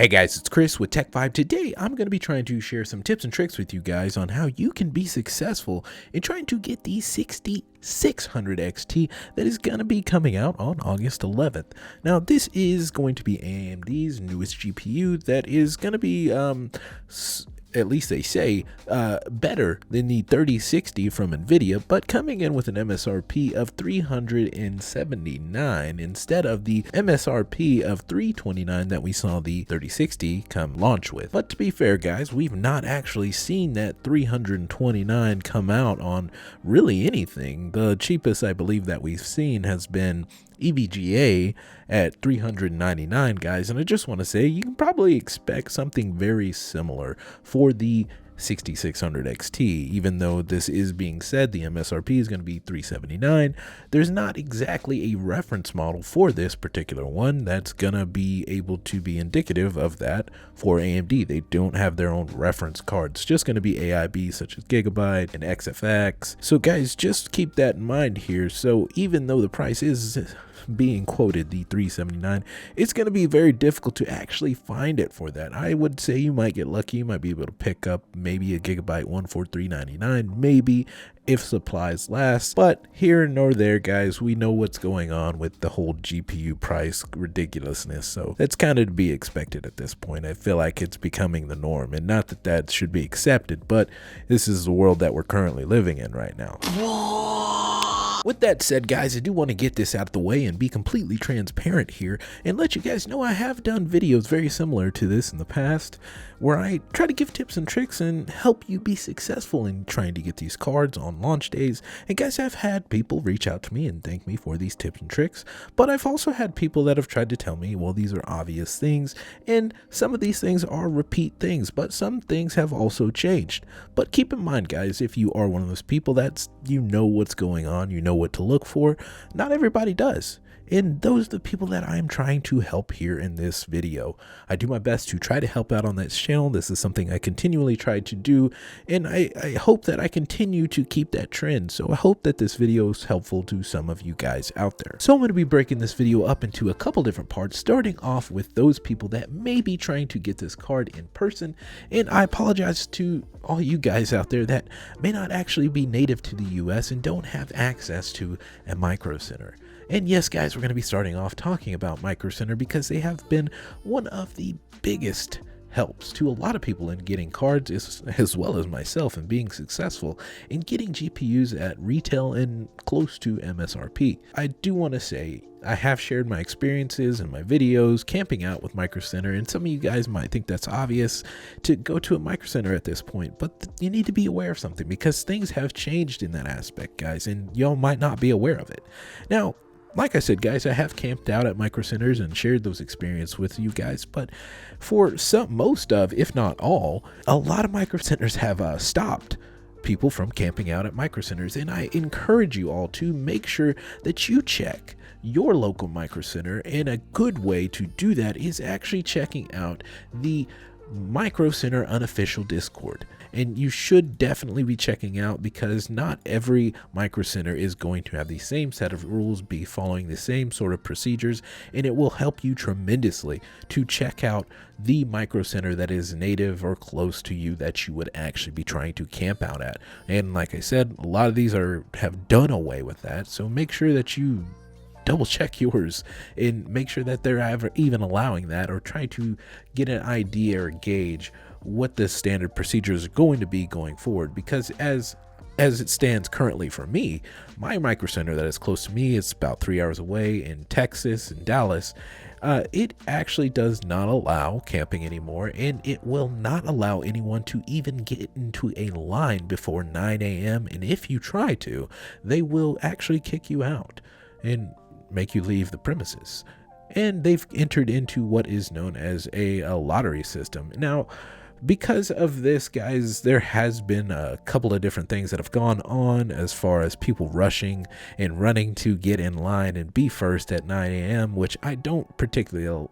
Hey guys, it's Chris with Tech Vibe. Today, I'm going to be trying to share some tips and tricks with you guys on how you can be successful in trying to get the 6600 XT that is going to be coming out on August 11th. Now, this is going to be AMD's newest GPU that is going to be, at least they say, better than the 3060 from NVIDIA, but coming in with an MSRP of $379 instead of the MSRP of $329 that we saw the 3060 come launch with. But to be fair, guys, we've not actually seen that $329 come out on really anything. The cheapest I believe that we've seen has been EVGA at $399, guys, and I just want to say you can probably expect something very similar for the 6600 XT. Even though this is being said the MSRP is going to be $379, there's not exactly a reference model for this particular one that's going to be able to be indicative of that for AMD. They don't have their own reference card. It's just going to be AIB such as Gigabyte and XFX. So guys, just keep that in mind here. So even though the price is being quoted the $379, it's going to be very difficult to actually find it for that. I would say you might get lucky. You might be able to pick up maybe a Gigabyte one for $399, maybe, if supplies last. But here nor there, guys, we know what's going on with the whole GPU price ridiculousness, so that's kind of to be expected at this point. I feel like it's becoming the norm, and not that that should be accepted, but this is the world that we're currently living in right now. With that said, guys, I do want to get this out of the way and be completely transparent here and let you guys know I have done videos very similar to this in the past where I try to give tips and tricks and help you be successful in trying to get these cards on launch days. And guys, I've had people reach out to me and thank me for these tips and tricks, but I've also had people that have tried to tell me, well, these are obvious things, and some of these things are repeat things, but some things have also changed. But keep in mind, guys, if you are one of those people that's, you know what's going on, you know what to look for, not everybody does. And those are the people that I'm trying to help here in this video. I do my best to try to help out on this channel. This is something I continually try to do, and I hope that I continue to keep that trend. So I hope that this video is helpful to some of you guys out there. So I'm going to be breaking this video up into a couple different parts, starting off with those people that may be trying to get this card in person. And I apologize to all you guys out there that may not actually be native to the US and don't have access to a Micro Center. And yes, guys, we're going to be starting off talking about Micro Center because they have been one of the biggest helps to a lot of people in getting cards, as well as myself, in being successful in getting GPUs at retail and close to MSRP. I do want to say I have shared my experiences in my videos camping out with Micro Center, and some of you guys might think that's obvious to go to a Micro Center at this point, but you need to be aware of something because things have changed in that aspect, guys, and y'all might not be aware of it. Now, like I said, guys, I have camped out at Micro Centers and shared those experiences with you guys, but for most of, if not all, a lot of Micro Centers have stopped people from camping out at Micro Centers, and I encourage you all to make sure that you check your local Micro Center, and a good way to do that is actually checking out the Micro Center unofficial Discord. And you should definitely be checking out, because not every Micro Center is going to have the same set of rules, be following the same sort of procedures, and it will help you tremendously to check out the Micro Center that is native or close to you that you would actually be trying to camp out at. And like I said, a lot of these have done away with that, so make sure that you double check yours and make sure that they're ever even allowing that, or try to get an idea or gauge what the standard procedures are going to be going forward. Because as it stands currently for me, my Micro Center that is close to me, it's about 3 hours away in Texas and Dallas. It actually does not allow camping anymore, and it will not allow anyone to even get into a line before 9 a.m. And if you try to, they will actually kick you out and make you leave the premises. And they've entered into what is known as a lottery system. Now, because of this, guys, there has been a couple of different things that have gone on as far as people rushing and running to get in line and be first at 9 a.m., which I don't particularly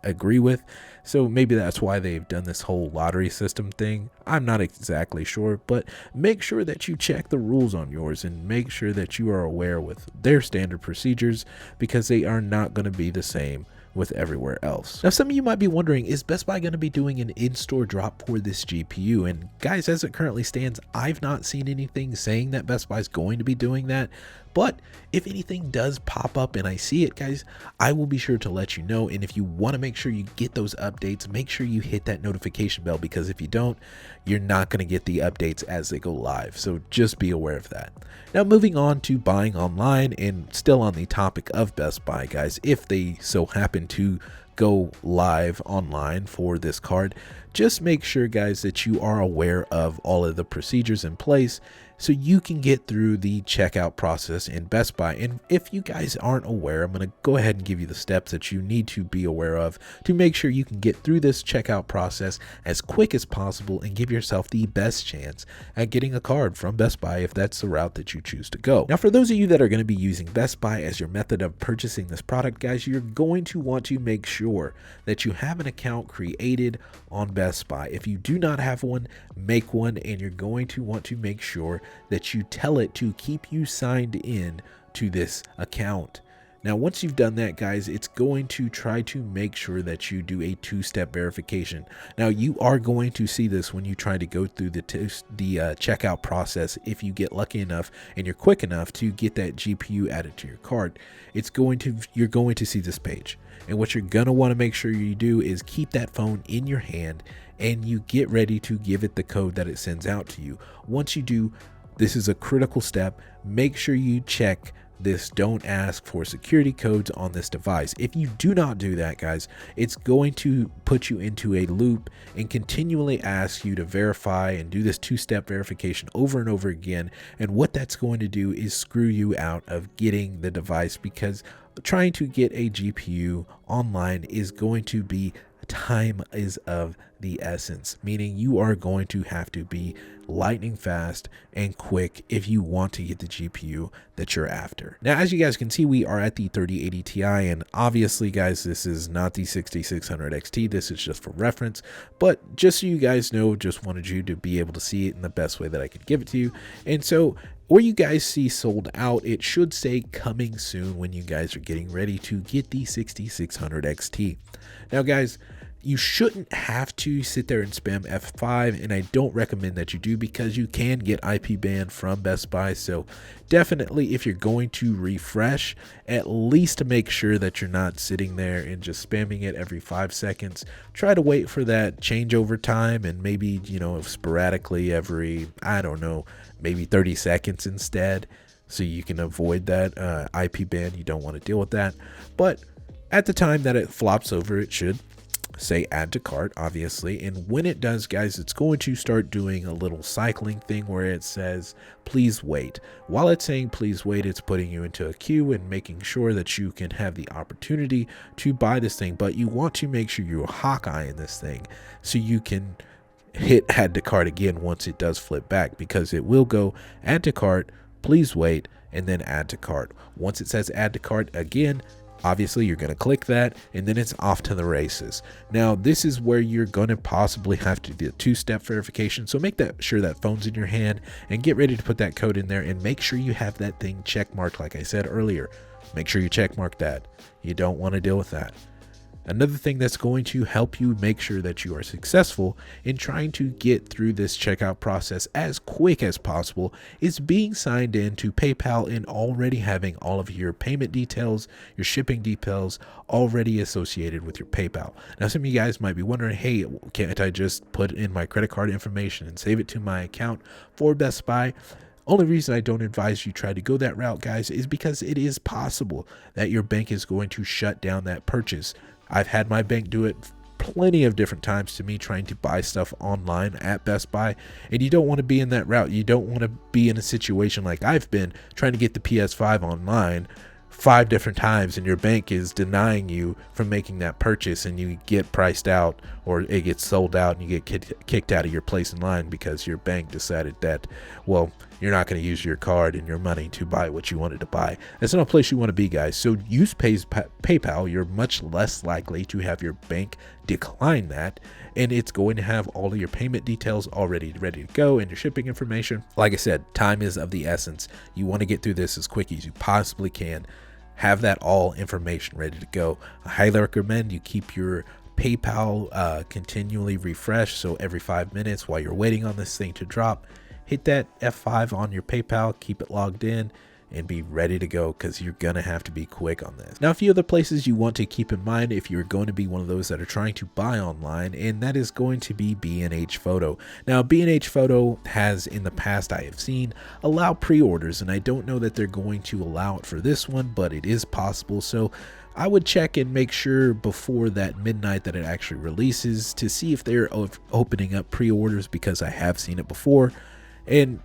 agree with. So maybe that's why they've done this whole lottery system thing. I'm not exactly sure, but make sure that you check the rules on yours and make sure that you are aware with their standard procedures, because they are not going to be the same with everywhere else. Now, some of you might be wondering, is Best Buy going to be doing an in-store drop for this GPU? And guys, as it currently stands, I've not seen anything saying that Best Buy is going to be doing that. But if anything does pop up and I see it, guys, I will be sure to let you know. And if you want to make sure you get those updates, make sure you hit that notification bell, because if you don't, you're not going to get the updates as they go live. So just be aware of that. Now, moving on to buying online, and still on the topic of Best Buy, guys, if they so happen to go live online for this card, just make sure, guys, that you are aware of all of the procedures in place so you can get through the checkout process in Best Buy. And if you guys aren't aware, I'm going to go ahead and give you the steps that you need to be aware of to make sure you can get through this checkout process as quick as possible and give yourself the best chance at getting a card from Best Buy if that's the route that you choose to go. Now, for those of you that are going to be using Best Buy as your method of purchasing this product, guys, you're going to want to make sure that you have an account created on Best Buy. If you do not have one, make one, and you're going to want to make sure that you tell it to keep you signed in to this account. Now, once you've done that, guys, it's going to try to make sure that you do a two-step verification. Now, you are going to see this when you try to go through the checkout process. If you get lucky enough and you're quick enough to get that GPU added to your cart, you're going to see this page. And what you're going to want to make sure you do is keep that phone in your hand and you get ready to give it the code that it sends out to you. Once you do, this is a critical step. Make sure you check this don't ask for security codes on this device. If you do not do that, guys, it's going to put you into a loop and continually ask you to verify and do this two-step verification over and over again. And what that's going to do is screw you out of getting the device, because trying to get a GPU online is going to be time is of the essence, meaning you are going to have to be lightning fast and quick if you want to get the GPU that you're after. Now, as you guys can see, we are at the 3080 Ti, and obviously, guys, this is not the 6600 XT. This is just for reference, but just so you guys know, just wanted you to be able to see it in the best way that I could give it to you. And so where you guys see sold out, it should say coming soon when you guys are getting ready to get the 6600 XT. Now, guys, you shouldn't have to sit there and spam F5, and I don't recommend that you do, because you can get IP banned from Best Buy. So definitely, if you're going to refresh, at least make sure that you're not sitting there and just spamming it every 5 seconds. Try to wait for that changeover time, and maybe, sporadically every, I don't know, maybe 30 seconds instead, so you can avoid that IP ban. You don't want to deal with that. But at the time that it flops over, it should say add to cart, obviously, and when it does, guys, it's going to start doing a little cycling thing where it says please wait. While it's saying please wait, it's putting you into a queue and making sure that you can have the opportunity to buy this thing, but you want to make sure you're Hawkeye in this thing so you can hit add to cart again once it does flip back, because it will go add to cart, please wait, and then add to cart. Once it says add to cart again, obviously you're going to click that, and then it's off to the races. Now, this is where you're going to possibly have to do a two-step verification, so make sure that phone's in your hand and get ready to put that code in there, and make sure you have that thing check marked. Like I said earlier, make sure you check mark that. You don't want to deal with that. Another thing that's going to help you make sure that you are successful in trying to get through this checkout process as quick as possible is being signed in to PayPal and already having all of your payment details, your shipping details already associated with your PayPal. Now, some of you guys might be wondering, hey, can't I just put in my credit card information and save it to my account for Best Buy? Only reason I don't advise you try to go that route, guys, is because it is possible that your bank is going to shut down that purchase. I've had my bank do it plenty of different times to me trying to buy stuff online at Best Buy, and you don't want to be in that route. You don't want to be in a situation like I've been trying to get the PS5 online 5 different times, and your bank is denying you from making that purchase, and you get priced out, or it gets sold out, and you get kicked out of your place in line because your bank decided that, well, you're not going to use your card and your money to buy what you wanted to buy. That's not a place you want to be, guys. So use PayPal. You're much less likely to have your bank decline that, and it's going to have all of your payment details already ready to go and your shipping information. Like I said, time is of the essence. You want to get through this as quick as you possibly can. have that all information ready to go. I highly recommend you keep your PayPal continually refreshed, so every 5 minutes while you're waiting on this thing to drop, hit that F5 on your PayPal, keep it logged in, and be ready to go, because you're gonna have to be quick on this. Now, a few other places you want to keep in mind if you're going to be one of those that are trying to buy online, and that is going to be B&H Photo. Now, B&H Photo has, in the past I have seen, allow pre-orders, and I don't know that they're going to allow it for this one, but it is possible. So I would check and make sure before that midnight that it actually releases to see if they're opening up pre-orders, because I have seen it before. And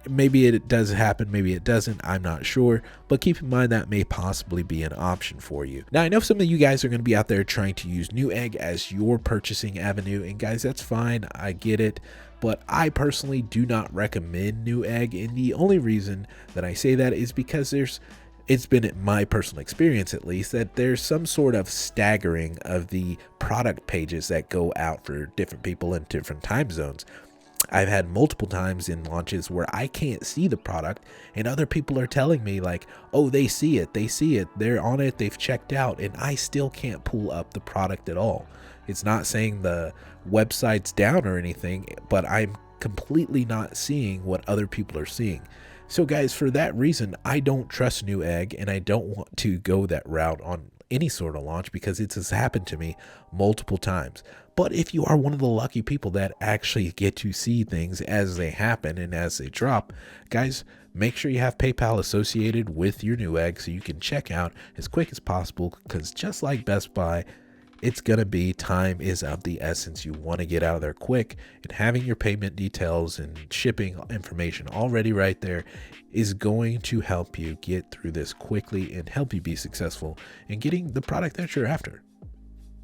maybe it does happen, maybe it doesn't, I'm not sure, but keep in mind that may possibly be an option for you. Now, I know some of you guys are going to be out there trying to use Newegg as your purchasing avenue, and guys, that's fine, I get it, but I personally do not recommend Newegg, and the only reason that I say that is because it's been in my personal experience, at least, that there's some sort of staggering of the product pages that go out for different people in different time zones. I've had multiple times in launches where I can't see the product, and other people are telling me like, oh, they see it, they're on it, they've checked out, and I still can't pull up the product at all. It's not saying the website's down or anything, but I'm completely not seeing what other people are seeing. So guys, for that reason, I don't trust Newegg, and I don't want to go that route on any sort of launch, because it has happened to me multiple times. But if you are one of the lucky people that actually get to see things as they happen and as they drop, guys, make sure you have PayPal associated with your Newegg so you can check out as quick as possible, because just like Best Buy, it's gonna be time is of the essence. You want to get out of there quick, and having your payment details and shipping information already right there is going to help you get through this quickly and help you be successful in getting the product that you're after.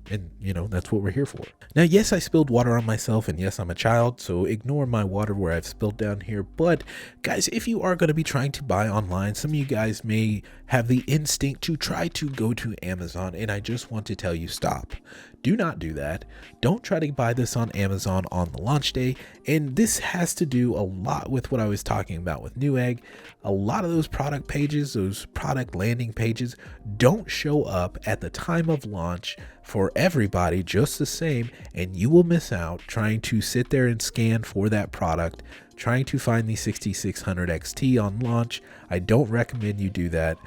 And you know, that's what we're here for. Now, yes, I spilled water on myself, and yes, I'm a child, so ignore my water where I've spilled down here. But guys, if you are going to be trying to buy online, some of you guys may have the instinct to try to go to Amazon, and I just want to tell you, stop. Do not do that. Don't try to buy this on Amazon on the launch day. And this has to do a lot with what I was talking about with Newegg. A lot of those product pages, those product landing pages, don't show up at the time of launch for everybody just the same, and you will miss out trying to sit there and scan for that product, trying to find the 6600 XT on launch. I don't recommend you do that.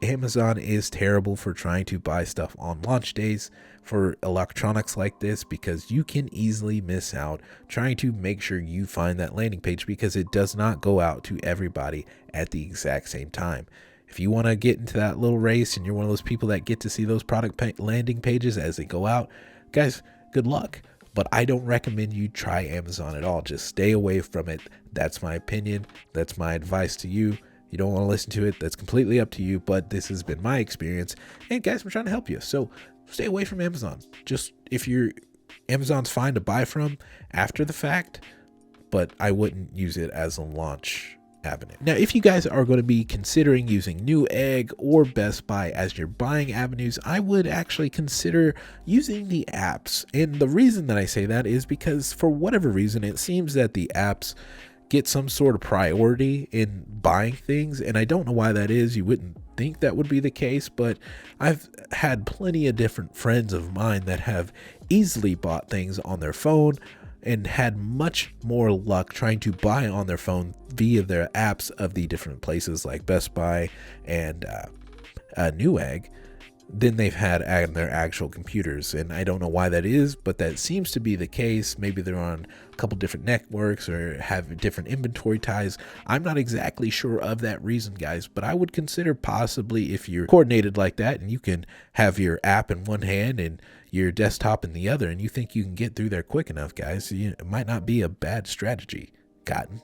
Amazon is terrible for trying to buy stuff on launch days for electronics like this, because you can easily miss out trying to make sure you find that landing page, because it does not go out to everybody at the exact same time. If you want to get into that little race and you're one of those people that get to see those product landing pages as they go out, guys, good luck. But I don't recommend you try Amazon at all. Just stay away from it. That's my opinion. That's my advice to you. You don't want to listen to it, that's completely up to you, but this has been my experience, and guys, I'm trying to help you. So stay away from Amazon. Just, if you're, Amazon's fine to buy from after the fact, but I wouldn't use it as a launch avenue. Now, if you guys are going to be considering using Newegg or Best Buy as your buying avenues, I would actually consider using the apps. And the reason that I say that is because, for whatever reason, it seems that the apps get some sort of priority in buying things, and I don't know why that is. You wouldn't think that would be the case, but I've had plenty of different friends of mine that have easily bought things on their phone and had much more luck trying to buy on their phone via their apps of the different places like Best Buy and Newegg than they've had on their actual computers. And I don't know why that is, but that seems to be the case. Maybe they're on a couple different networks or have different inventory ties. I'm not exactly sure of that reason, guys, but I would consider possibly, if you're coordinated like that and you can have your app in one hand and your desktop in the other, and you think you can get through there quick enough, guys, it might not be a bad strategy. Cotton.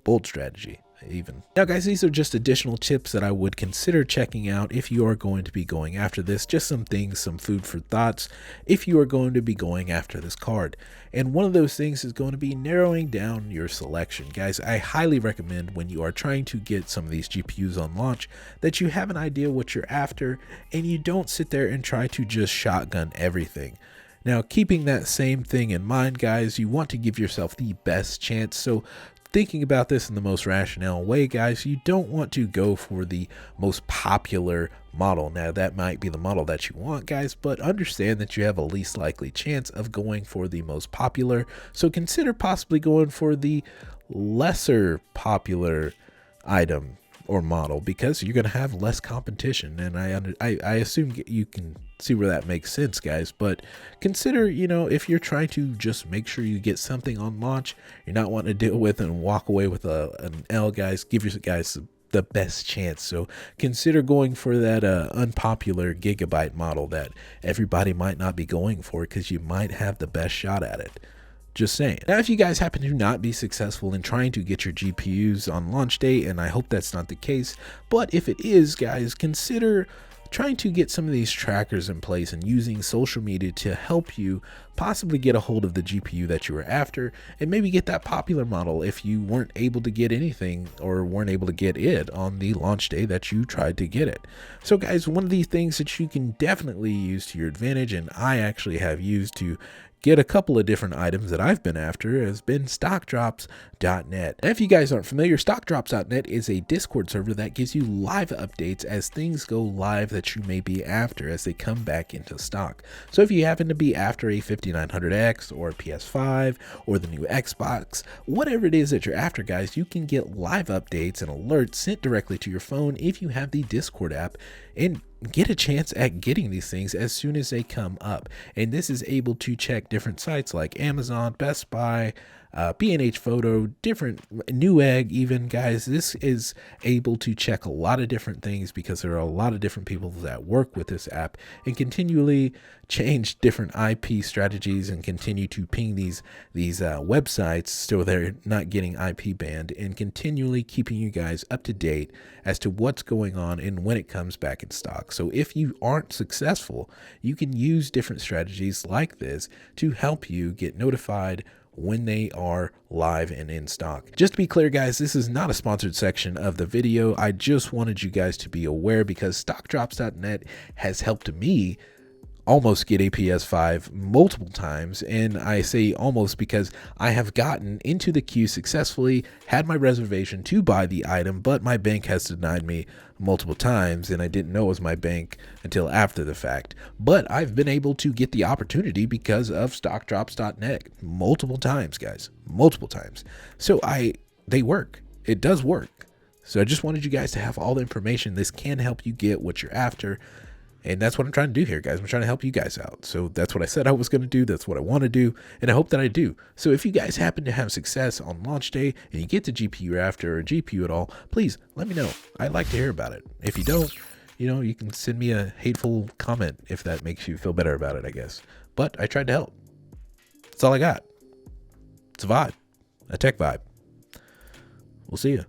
Bold strategy. Even. Now, guys, these are just additional tips that I would consider checking out if you are going to be going after this. Just some things, some food for thoughts if you are going to be going after this card. And one of those things is going to be narrowing down your selection. Guys, I highly recommend, when you are trying to get some of these GPUs on launch, that you have an idea what you're after and you don't sit there and try to just shotgun everything. Now, keeping that same thing in mind, guys, you want to give yourself the best chance. So thinking about this in the most rational way, guys, you don't want to go for the most popular model. Now, that might be the model that you want, guys, but understand that you have a least likely chance of going for the most popular. So consider possibly going for the lesser popular item or model, because you're going to have less competition. And I assume you can see where that makes sense, guys. But consider, you know, if you're trying to just make sure you get something on launch, you're not wanting to deal with and walk away with an L, guys. Give your guys the best chance. So consider going for that unpopular gigabyte model that everybody might not be going for, because you might have the best shot at it. Just saying. Now, if you guys happen to not be successful in trying to get your GPUs on launch day, and I hope that's not the case, but if it is, guys, consider trying to get some of these trackers in place and using social media to help you possibly get a hold of the GPU that you were after, and maybe get that popular model if you weren't able to get anything or weren't able to get it on the launch day that you tried to get it. So guys, one of these things that you can definitely use to your advantage, and I actually have used to get a couple of different items that I've been after, has been stockdrops.net. And if you guys aren't familiar, stockdrops.net is a Discord server that gives you live updates as things go live that you may be after as they come back into stock. So if you happen to be after a 5900X or a PS5 or the new Xbox, whatever it is that you're after, guys, you can get live updates and alerts sent directly to your phone if you have the Discord app, and get a chance at getting these things as soon as they come up. And this is able to check different sites like Amazon, Best Buy, B&H Photo, different Newegg even, guys. This is able to check a lot of different things because there are a lot of different people that work with this app and continually change different IP strategies and continue to ping these websites so they're not getting IP banned, and continually keeping you guys up to date as to what's going on and when it comes back in stock. So if you aren't successful, you can use different strategies like this to help you get notified when they are live and in stock. Just to be clear, guys, this is not a sponsored section of the video. I just wanted you guys to be aware, because stockdrops.net has helped me almost get a PS5 multiple times, and I say almost because I have gotten into the queue successfully, had my reservation to buy the item, but my bank has denied me multiple times, and I didn't know it was my bank until after the fact. But I've been able to get the opportunity because of stockdrops.net multiple times, guys, multiple times. So they work. It does work. So I just wanted you guys to have all the information. This can help you get what you're after. And that's what I'm trying to do here, guys. I'm trying to help you guys out. So that's what I said I was going to do. That's what I want to do. And I hope that I do. So if you guys happen to have success on launch day and you get the GPU you're after, or GPU at all, please let me know. I'd like to hear about it. If you don't, you know, you can send me a hateful comment if that makes you feel better about it, I guess. But I tried to help. That's all I got. It's a vibe, a tech vibe. We'll see you.